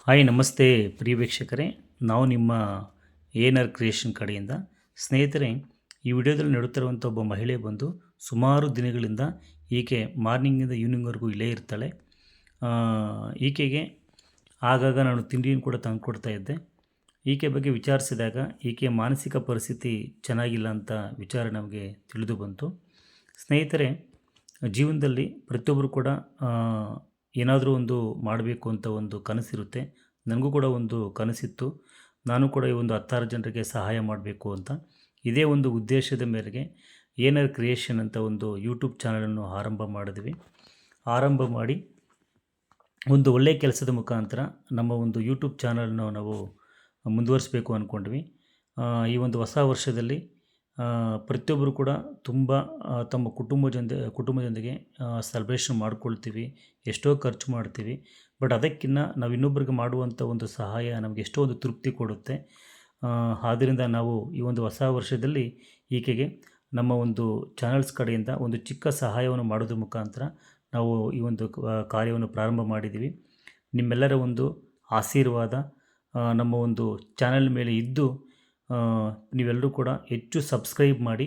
Hi ನಮಸ್ತೆ ಪ್ರಿಯ ವೀಕ್ಷಕರೇ, ನಾವು ನಿಮ್ಮ ಎ.ಎನ್.ಆರ್ ಕ್ರಿಯೇಷನ್ ಕಡೆಯಿಂದ. ಸ್ನೇಹಿತರೆ, ಈ ವಿಡಿಯೋದಲ್ಲಿ ನೋಡುತ್ತಿರುವಂಥ ಒಬ್ಬ ಮಹಿಳೆ ಬಂದು ಸುಮಾರು ದಿನಗಳಿಂದ ಈಕೆ ಮಾರ್ನಿಂಗಿಂದ ಈವ್ನಿಂಗ್ವರೆಗೂ ಇಲ್ಲೇ ಇರ್ತಾಳೆ. ಈಕೆಗೆ ಆಗಾಗ ನಾನು ತಿಂಡಿಯನ್ನು ಕೂಡ ತಂದುಕೊಡ್ತಾ ಇದ್ದೆ. ಈಕೆ ಬಗ್ಗೆ ವಿಚಾರಿಸಿದಾಗ ಈಕೆಯ ಮಾನಸಿಕ ಪರಿಸ್ಥಿತಿ ಚೆನ್ನಾಗಿಲ್ಲ ಅಂತ ವಿಚಾರ ನಮಗೆ ತಿಳಿದು ಬಂತು. ಸ್ನೇಹಿತರೆ, ಜೀವನದಲ್ಲಿ ಪ್ರತಿಯೊಬ್ಬರು ಕೂಡ ಏನಾದರೂ ಒಂದು ಮಾಡಬೇಕು ಅಂತ ಒಂದು ಕನಸಿರುತ್ತೆ. ನನಗೂ ಕೂಡ ಒಂದು ಕನಸಿತ್ತು. ನಾನು ಕೂಡ ಈ ಒಂದು 16 ಜನರಿಗೆ ಸಹಾಯ ಮಾಡಬೇಕು ಅಂತ. ಇದೇ ಒಂದು ಉದ್ದೇಶದ ಮೇರೆಗೆ ಎ.ಎನ್.ಆರ್ ಕ್ರಿಯೇಷನ್ ಅಂತ ಒಂದು ಯೂಟ್ಯೂಬ್ ಚಾನಲನ್ನು ಆರಂಭ ಮಾಡಿದ್ವಿ. ಆರಂಭ ಮಾಡಿ ಒಂದು ಒಳ್ಳೆಯ ಕೆಲಸದ ಮುಖಾಂತರ ನಮ್ಮ ಒಂದು ಯೂಟ್ಯೂಬ್ ಚಾನಲ್ನ ನಾವು ಮುಂದುವರಿಸಬೇಕು ಅಂದ್ಕೊಂಡ್ವಿ. ಈ ಒಂದು ಹೊಸ ವರ್ಷದಲ್ಲಿ ಪ್ರತಿಯೊಬ್ಬರು ಕೂಡ ತುಂಬ ತಮ್ಮ ಕುಟುಂಬದೊಂದಿಗೆ ಸೆಲೆಬ್ರೇಷನ್ ಮಾಡ್ಕೊಳ್ತೀವಿ, ಎಷ್ಟೋ ಖರ್ಚು ಮಾಡ್ತೀವಿ. ಬಟ್ ಅದಕ್ಕಿಂತ ನಾವು ಇನ್ನೊಬ್ಬರಿಗೆ ಮಾಡುವಂಥ ಒಂದು ಸಹಾಯ ನಮಗೆ ಎಷ್ಟೋ ಒಂದು ತೃಪ್ತಿ ಕೊಡುತ್ತೆ. ಆದ್ದರಿಂದ ನಾವು ಈ ಒಂದು ಹೊಸ ವರ್ಷದಲ್ಲಿ ಈಕೆಗೆ ನಮ್ಮ ಒಂದು ಚಾನಲ್ಸ್ ಕಡೆಯಿಂದ ಒಂದು ಚಿಕ್ಕ ಸಹಾಯವನ್ನು ಮಾಡೋದ್ರ ಮುಖಾಂತರ ನಾವು ಈ ಒಂದು ಕಾರ್ಯವನ್ನು ಪ್ರಾರಂಭ ಮಾಡಿದ್ದೀವಿ. ನಿಮ್ಮೆಲ್ಲರ ಒಂದು ಆಶೀರ್ವಾದ ನಮ್ಮ ಒಂದು ಚಾನಲ್ ಮೇಲೆ ಇದ್ದು ನೀವೆಲ್ಲರೂ ಕೂಡ ಹೆಚ್ಚು ಸಬ್ಸ್ಕ್ರೈಬ್ ಮಾಡಿ,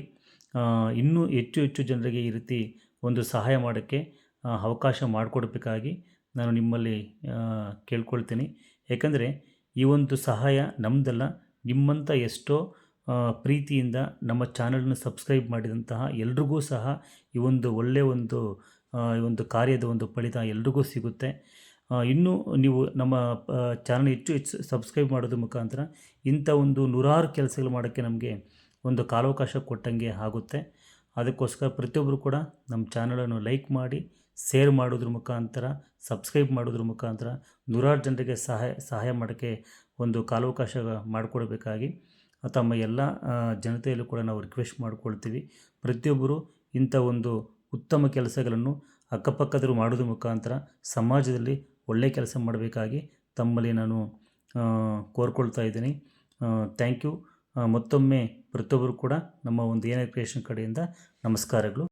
ಇನ್ನೂ ಹೆಚ್ಚು ಹೆಚ್ಚು ಜನರಿಗೆ ಈ ರೀತಿ ಒಂದು ಸಹಾಯ ಮಾಡೋಕ್ಕೆ ಅವಕಾಶ ಮಾಡಿಕೊಡ್ಬೇಕಾಗಿ ನಾನು ನಿಮ್ಮಲ್ಲಿ ಕೇಳ್ಕೊಳ್ತೀನಿ. ಯಾಕಂದರೆ ಈ ಒಂದು ಸಹಾಯ ನಮ್ಮದಲ್ಲ, ನಿಮ್ಮಂಥ ಎಷ್ಟೋ ಪ್ರೀತಿಯಿಂದ ನಮ್ಮ ಚಾನಲನ್ನು ಸಬ್ಸ್ಕ್ರೈಬ್ ಮಾಡಿದಂತಹ ಎಲ್ರಿಗೂ ಸಹ ಈ ಒಂದು ಒಳ್ಳೆಯ ಈ ಒಂದು ಕಾರ್ಯದ ಒಂದು ಫಲಿತ ಎಲ್ರಿಗೂ ಸಿಗುತ್ತೆ. ಇನ್ನೂ ನೀವು ನಮ್ಮ ಚಾನಲ್ ಹೆಚ್ಚು ಸಬ್ಸ್ಕ್ರೈಬ್ ಮಾಡೋದ್ರ ಮುಖಾಂತರ ಇಂಥ ಒಂದು ನೂರಾರು ಕೆಲಸಗಳು ಮಾಡೋಕ್ಕೆ ನಮಗೆ ಒಂದು ಕಾಲಾವಕಾಶ ಕೊಟ್ಟಂಗೆ ಆಗುತ್ತೆ. ಅದಕ್ಕೋಸ್ಕರ ಪ್ರತಿಯೊಬ್ಬರು ಕೂಡ ನಮ್ಮ ಚಾನಲನ್ನು ಲೈಕ್ ಮಾಡಿ, ಶೇರ್ ಮಾಡೋದ್ರ ಮುಖಾಂತರ, ಸಬ್ಸ್ಕ್ರೈಬ್ ಮಾಡೋದ್ರ ಮುಖಾಂತರ ನೂರಾರು ಜನರಿಗೆ ಸಹಾಯ ಮಾಡೋಕ್ಕೆ ಒಂದು ಕಾಲಾವಕಾಶ ಮಾಡಿಕೊಡ್ಬೇಕಾಗಿ ತಮ್ಮ ಎಲ್ಲ ಜನತೆಯಲ್ಲೂ ಕೂಡ ನಾವು ರಿಕ್ವೆಸ್ಟ್ ಮಾಡ್ಕೊಳ್ತೀವಿ. ಪ್ರತಿಯೊಬ್ಬರು ಇಂಥ ಒಂದು ಉತ್ತಮ ಕೆಲಸಗಳನ್ನು ಅಕ್ಕಪಕ್ಕದವರು ಮಾಡೋದ್ರ ಮುಖಾಂತರ ಸಮಾಜದಲ್ಲಿ ಒಳ್ಳೆಯ ಕೆಲಸ ಮಾಡಬೇಕಾಗಿ ತಮ್ಮಲ್ಲಿ ನಾನು ಕೋರ್ಕೊಳ್ತಾ ಇದ್ದೀನಿ. Thank you. ಮತ್ತೊಮ್ಮೆ ಪ್ರತಿಯೊಬ್ಬರು ಕೂಡ ನಮ್ಮ ಒಂದು ಎ.ಎನ್.ಆರ್ ಕ್ರಿಯೇಷನ್ ಕಡೆಯಿಂದ ನಮಸ್ಕಾರಗಳು.